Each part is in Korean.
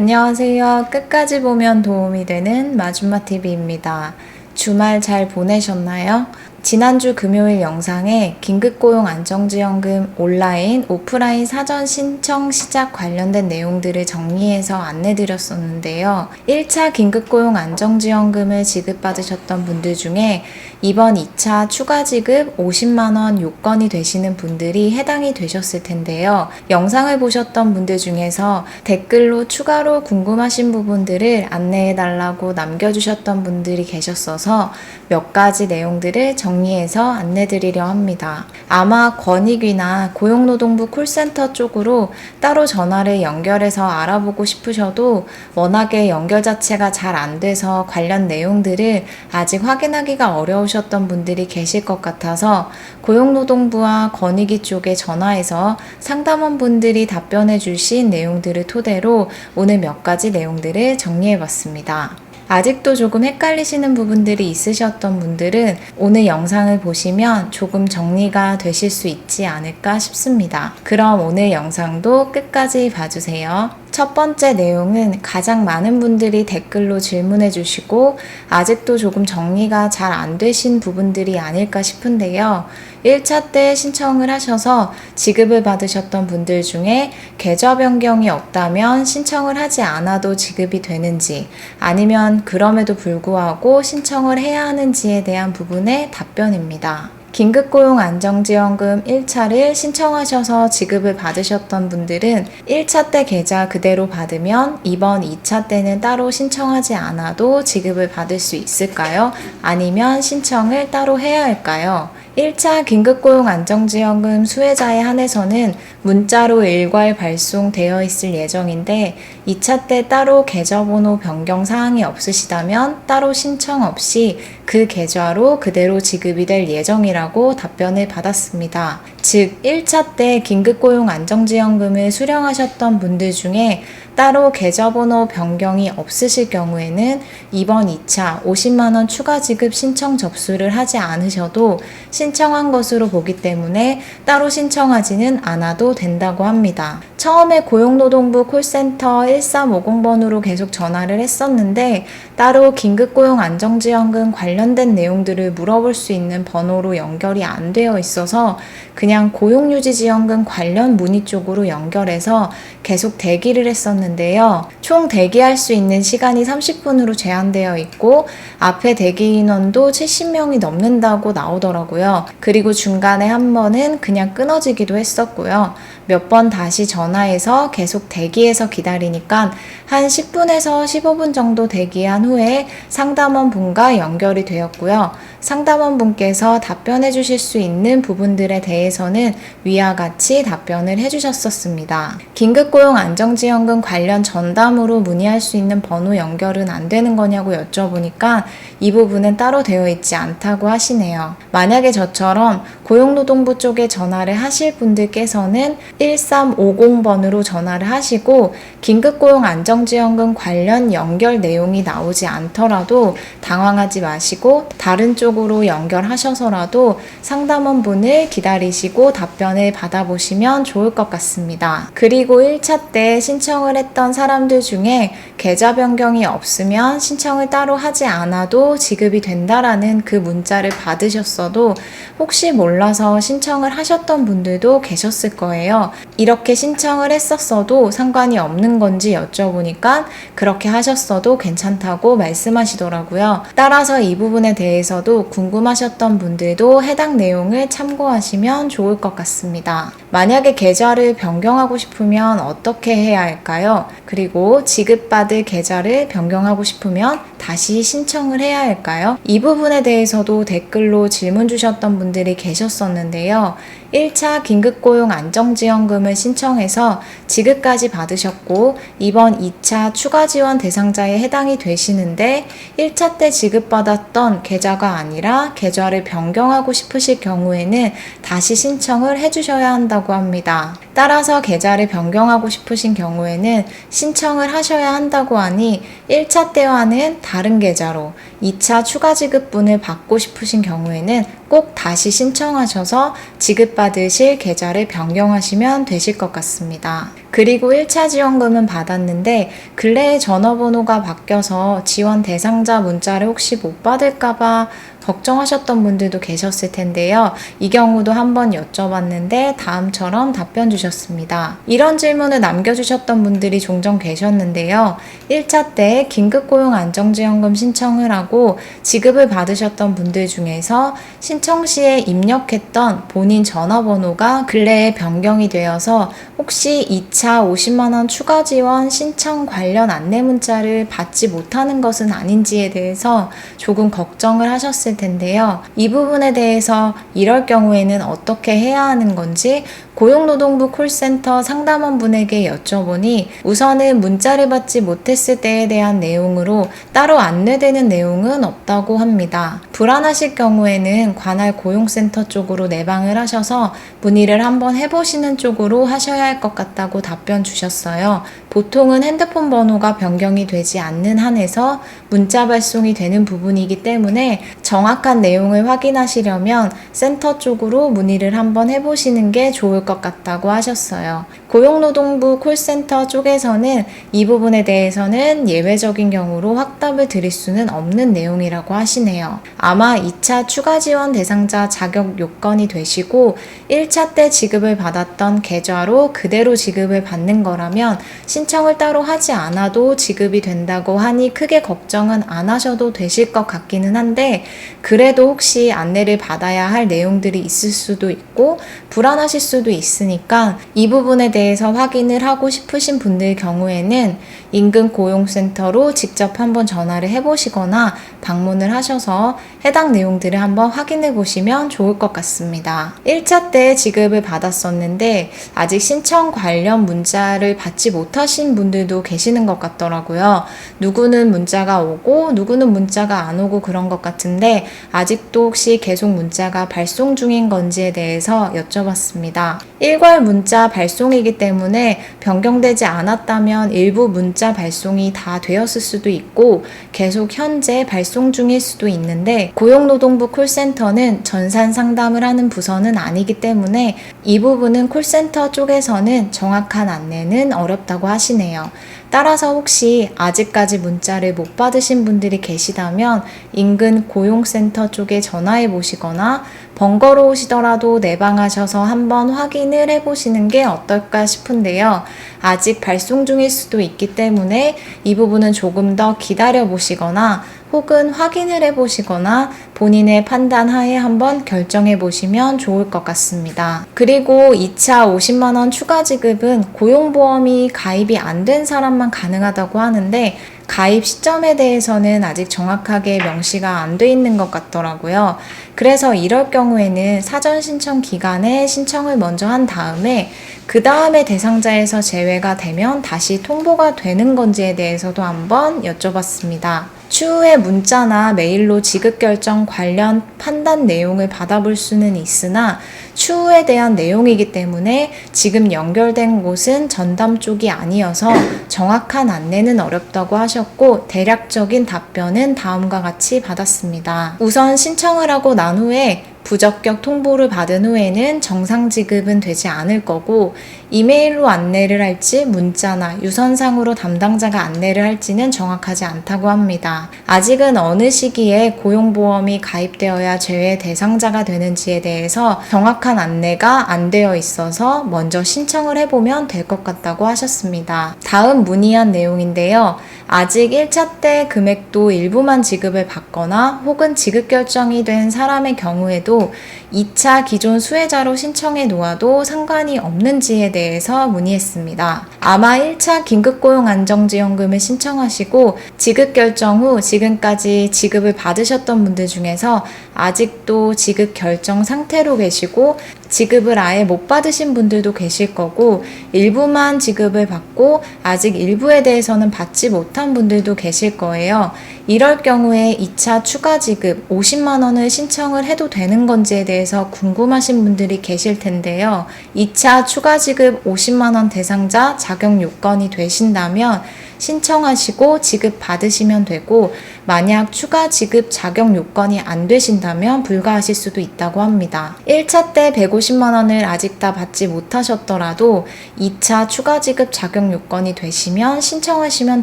안녕하세요. 끝까지 보면 도움이 되는 마줌마TV입니다. 주말 잘 보내셨나요? 지난주 금요일 영상에 긴급고용 안정지원금 온라인, 오프라인 사전 신청 시작 관련된 내용들을 정리해서 안내드렸었는데요. 1차 긴급고용 안정지원금을 지급받으셨던 분들 중에 이번 2차 추가 지급 50만원 요건이 되시는 분들이 해당이 되셨을 텐데요. 영상을 보셨던 분들 중에서 댓글로 추가로 궁금하신 부분들을 안내해달라고 남겨주셨던 분들이 계셨어서 몇 가지 내용들을 정리해서 안내드리려 합니다. 아마 권익위나 고용노동부 콜센터 쪽으로 따로 전화를 연결해서 알아보고 싶으셔도 워낙에 연결 자체가 잘 안 돼서 관련 내용들을 아직 확인하기가 어려우셨던 분들이 계실 것 같아서 고용노동부와 권익위 쪽에 전화해서 상담원 분들이 답변해 주신 내용들을 토대로 오늘 몇 가지 내용들을 정리해 봤습니다. 아직도 조금 헷갈리시는 부분들이 있으셨던 분들은 오늘 영상을 보시면 조금 정리가 되실 수 있지 않을까 싶습니다. 그럼 오늘 영상도 끝까지 봐주세요. 첫 번째 내용은 가장 많은 분들이 댓글로 질문해 주시고 아직도 조금 정리가 잘 안 되신 부분들이 아닐까 싶은데요. 1차 때 신청을 하셔서 지급을 받으셨던 분들 중에 계좌 변경이 없다면 신청을 하지 않아도 지급이 되는지, 아니면 그럼에도 불구하고 신청을 해야 하는지에 대한 부분의 답변입니다. 긴급고용 안정지원금 1차를 신청하셔서 지급을 받으셨던 분들은 1차 때 계좌 그대로 받으면 이번 2차 때는 따로 신청하지 않아도 지급을 받을 수 있을까요? 아니면 신청을 따로 해야 할까요? 1차 긴급고용 안정지원금 수혜자에 한해서는 문자로 일괄 발송되어 있을 예정인데 2차 때 따로 계좌번호 변경 사항이 없으시다면 따로 신청 없이 그 계좌로 그대로 지급이 될 예정이라고 답변을 받았습니다. 즉 1차 때 긴급고용 안정지원금을 수령하셨던 분들 중에 따로 계좌번호 변경이 없으실 경우에는 이번 2차 50만원 추가 지급 신청 접수를 하지 않으셔도 신청한 것으로 보기 때문에 따로 신청하지는 않아도 된다고 합니다. 처음에 고용노동부 콜센터 1350번으로 계속 전화를 했었는데 따로 긴급고용 안정지원금 관련된 내용들을 물어볼 수 있는 번호로 연결이 안 되어 있어서 그냥 고용유지지원금 관련 문의 쪽으로 연결해서 계속 대기를 했었는데요. 총 대기할 수 있는 시간이 30분으로 제한되어 있고 앞에 대기 인원도 70명이 넘는다고 나오더라고요. 그리고 중간에 한 번은 그냥 끊어지기도 했었고요. 몇 번 다시 전화해서 계속 대기해서 기다리니까 한 10분에서 15분 정도 대기한 후에 상담원 분과 연결이 되었고요. 상담원 분께서 답변해 주실 수 있는 부분들에 대해서는 위와 같이 답변을 해 주셨었습니다. 긴급고용 안정지원금 관련 전담으로 문의할 수 있는 번호 연결은 안 되는 거냐고 여쭤보니까 이 부분은 따로 되어 있지 않다고 하시네요. 만약에 저처럼 고용노동부 쪽에 전화를 하실 분들께서는 1350번으로 전화를 하시고 긴급고용 안정지원금 관련 연결 내용이 나오지 않더라도 당황하지 마시고 다른 쪽으로 연결하셔서라도 상담원 분을 기다리시고 답변을 받아보시면 좋을 것 같습니다. 그리고 1차 때 신청을 했던 사람들 중에 계좌 변경이 없으면 신청을 따로 하지 않아도 지급이 된다라는 그 문자를 받으셨어도 혹시 몰라서 신청을 하셨던 분들도 계셨을 거예요. 이렇게 신청을 했었어도 상관이 없는 건지 여쭤보니까 그렇게 하셨어도 괜찮다고 말씀하시더라고요. 따라서 이 부분에 대해서도 궁금하셨던 분들도 해당 내용을 참고하시면 좋을 것 같습니다. 만약에 계좌를 변경하고 싶으면 어떻게 해야 할까요? 그리고 지급받을 계좌를 변경하고 싶으면 다시 신청을 해야 할까요? 이 부분에 대해서도 댓글로 질문 주셨던 분들이 계셨었는데요. 1차 긴급고용 안정지원금을 신청해서 지급까지 받으셨고 이번 2차 추가 지원 대상자에 해당이 되시는데 1차 때 지급받았던 계좌가 아니라 계좌를 변경하고 싶으실 경우에는 다시 신청을 해주셔야 한다고 합니다. 따라서 계좌를 변경하고 싶으신 경우에는 신청을 하셔야 한다고 하니 1차 때와는 다른 계좌로 2차 추가 지급분을 받고 싶으신 경우에는 꼭 다시 신청하셔서 지급받으실 계좌를 변경하시면 되실 것 같습니다. 그리고 1차 지원금은 받았는데 근래에 전화번호가 바뀌어서 지원 대상자 문자를 혹시 못 받을까봐 걱정하셨던 분들도 계셨을 텐데요. 이 경우도 한번 여쭤봤는데 다음처럼 답변 주셨습니다. 이런 질문을 남겨주셨던 분들이 종종 계셨는데요. 1차 때 긴급고용 안정지원금 신청을 하고 지급을 받으셨던 분들 중에서 신청 시에 입력했던 본인 전화번호가 근래에 변경이 되어서 혹시 2차 50만원 추가 지원 신청 관련 안내 문자를 받지 못하는 것은 아닌지에 대해서 조금 걱정을 하셨을 텐데요. 이 부분에 대해서 이럴 경우에는 어떻게 해야 하는 건지 고용노동부 콜센터 상담원분에게 여쭤보니 우선은 문자를 받지 못했을 때에 대한 내용으로 따로 안내되는 내용은 없다고 합니다. 불안하실 경우에는 관할 고용센터 쪽으로 내방을 하셔서 문의를 한번 해보시는 쪽으로 하셔야 할 것 같다고 답변 주셨어요. 보통은 핸드폰 번호가 변경이 되지 않는 한에서 문자 발송이 되는 부분이기 때문에 정확한 내용을 확인하시려면 센터 쪽으로 문의를 한번 해보시는 게 좋을 것 같다고 하셨어요. 고용노동부 콜센터 쪽에서는 이 부분에 대해서는 예외적인 경우로 확답을 드릴 수는 없는 내용이라고 하시네요. 아마 2차 추가 지원 대상자 자격 요건이 되시고 1차 때 지급을 받았던 계좌로 그대로 지급을 받는 거라면 신청을 따로 하지 않아도 지급이 된다고 하니 크게 걱정은 안 하셔도 되실 것 같기는 한데 그래도 혹시 안내를 받아야 할 내용들이 있을 수도 있고 불안하실 수도 있으니까 이 부분에 대해서 확인을 하고 싶으신 분들 경우에는 인근 고용센터로 직접 한번 전화를 해보시거나 방문을 하셔서 해당 내용들을 한번 확인해 보시면 좋을 것 같습니다. 1차 때 지급을 받았었는데 아직 신청 관련 문자를 받지 못하신 분들도 계시는 것 같더라고요. 누구는 문자가 오고 누구는 문자가 안 오고 그런 것 같은데 아직도 혹시 계속 문자가 발송 중인 건지에 대해서 여쭤봤습니다. 일괄 문자 발송이기 때문에 변경되지 않았다면 일부 문자 발송이 다 되었을 수도 있고 계속 현재 발송 중일 수도 있는데 고용노동부 콜센터는 전산 상담을 하는 부서는 아니기 때문에 이 부분은 콜센터 쪽에서는 정확한 안내는 어렵다고 하시네요. 따라서 혹시 아직까지 문자를 못 받으신 분들이 계시다면 인근 고용센터 쪽에 전화해 보시거나 번거로우시더라도 내방하셔서 한번 확인을 해보시는 게 어떨까 싶은데요. 아직 발송 중일 수도 있기 때문에 이 부분은 조금 더 기다려 보시거나 혹은 확인을 해보시거나 본인의 판단 하에 한번 결정해 보시면 좋을 것 같습니다. 그리고 2차 50만원 추가 지급은 고용보험이 가입이 안 된 사람만 가능하다고 하는데 가입 시점에 대해서는 아직 정확하게 명시가 안 돼 있는 것 같더라고요. 그래서 이럴 경우에는 사전 신청 기간에 신청을 먼저 한 다음에 그 다음에 대상자에서 제외가 되면 다시 통보가 되는 건지에 대해서도 한번 여쭤봤습니다. 추후에 문자나 메일로 지급 결정 관련 판단 내용을 받아볼 수는 있으나 추후에 대한 내용이기 때문에 지금 연결된 곳은 전담 쪽이 아니어서 정확한 안내는 어렵다고 하셨고 대략적인 답변은 다음과 같이 받았습니다. 우선 신청을 하고 난 후에 부적격 통보를 받은 후에는 정상 지급은 되지 않을 거고 이메일로 안내를 할지 문자나 유선상으로 담당자가 안내를 할지는 정확하지 않다고 합니다. 아직은 어느 시기에 고용보험이 가입되어야 제외 대상자가 되는지에 대해서 정확한 안내가 안 되어 있어서 먼저 신청을 해보면 될 것 같다고 하셨습니다. 다음 문의한 내용인데요. 아직 1차 때 금액도 일부만 지급을 받거나 혹은 지급 결정이 된 사람의 경우에도 2차 기존 수혜자로 신청해 놓아도 상관이 없는지에 대해서 문의했습니다. 아마 1차 긴급고용 안정지원금을 신청하시고 지급 결정 후 지금까지 지급을 받으셨던 분들 중에서 아직도 지급 결정 상태로 계시고 지급을 아예 못 받으신 분들도 계실 거고 일부만 지급을 받고 아직 일부에 대해서는 받지 못한 분들도 계실 거예요. 이럴 경우에 2차 추가 지급 50만 원을 신청을 해도 되는 건지에 대해서 궁금하신 분들이 계실 텐데요. 2차 추가 지급 50만 원 대상자 자격 요건이 되신다면 신청하시고 지급 받으시면 되고, 만약 추가 지급 자격 요건이 안 되신다면 불가하실 수도 있다고 합니다. 1차 때 150만 원을 아직 다 받지 못하셨더라도 2차 추가 지급 자격 요건이 되시면 신청하시면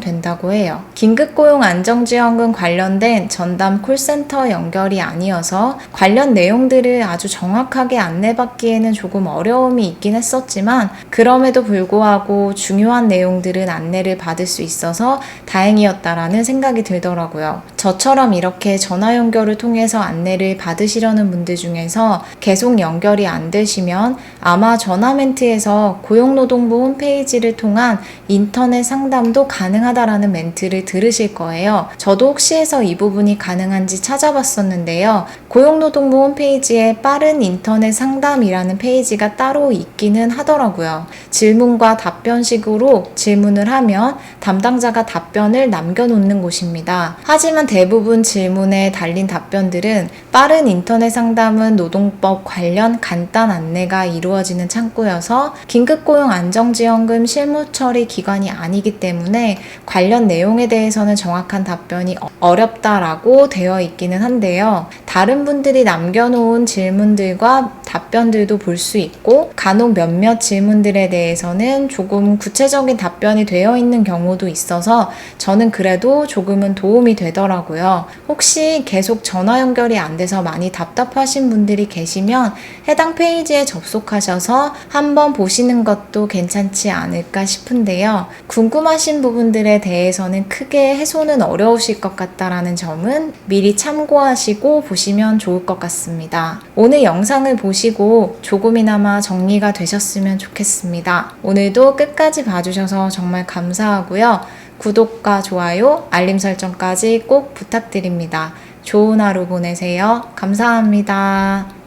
된다고 해요. 긴급고용 안정지원금 관련된 전담 콜센터 연결이 아니어서 관련 내용들을 아주 정확하게 안내받기에는 조금 어려움이 있긴 했었지만, 그럼에도 불구하고 중요한 내용들은 안내를 받을 수 있어서 다행이었다라는 생각이 들더라고요. 저처럼 이렇게 전화 연결을 통해서 안내를 받으시려는 분들 중에서 계속 연결이 안 되시면 아마 전화 멘트에서 고용노동부 홈페이지를 통한 인터넷 상담도 가능하다라는 멘트를 들으실 거예요. 저도 혹시 해서 이 부분이 가능한지 찾아봤었는데요. 고용노동부 홈페이지에 빠른 인터넷 상담이라는 페이지가 따로 있기는 하더라고요. 질문과 답변식으로 질문을 하면 담당자가 답변을 남겨놓는 곳입니다. 하지만 대부분 질문에 달린 답변들은 빠른 인터넷 상담은 노동법 관련 간단 안내가 이루어지는 창구여서 긴급고용 안정지원금 실무 처리 기관이 아니기 때문에 관련 내용에 대해서는 정확한 답변이 어렵다라고 되어 있기는 한데요. 다른 분들이 남겨놓은 질문들과 답변들도 볼 수 있고, 간혹 몇몇 질문들에 대해서는 조금 구체적인 답변이 되어 있는 경우도 있어서 저는 그래도 조금은 도움이 되더라고요. 혹시 계속 전화 연결이 안 돼서 많이 답답하신 분들이 계시면 해당 페이지에 접속하셔서 한번 보시는 것도 괜찮지 않을까 싶은데요. 궁금하신 부분들에 대해서는 크게 해소는 어려우실 것 같다라는 점은 미리 참고하시고 보시면 좋을 것 같습니다. 오늘 영상을 보시고 조금이나마 정리가 되셨으면 좋겠습니다. 오늘도 끝까지 봐주셔서 정말 감사하고요. 구독과 좋아요, 알림 설정까지 꼭 부탁드립니다. 좋은 하루 보내세요. 감사합니다.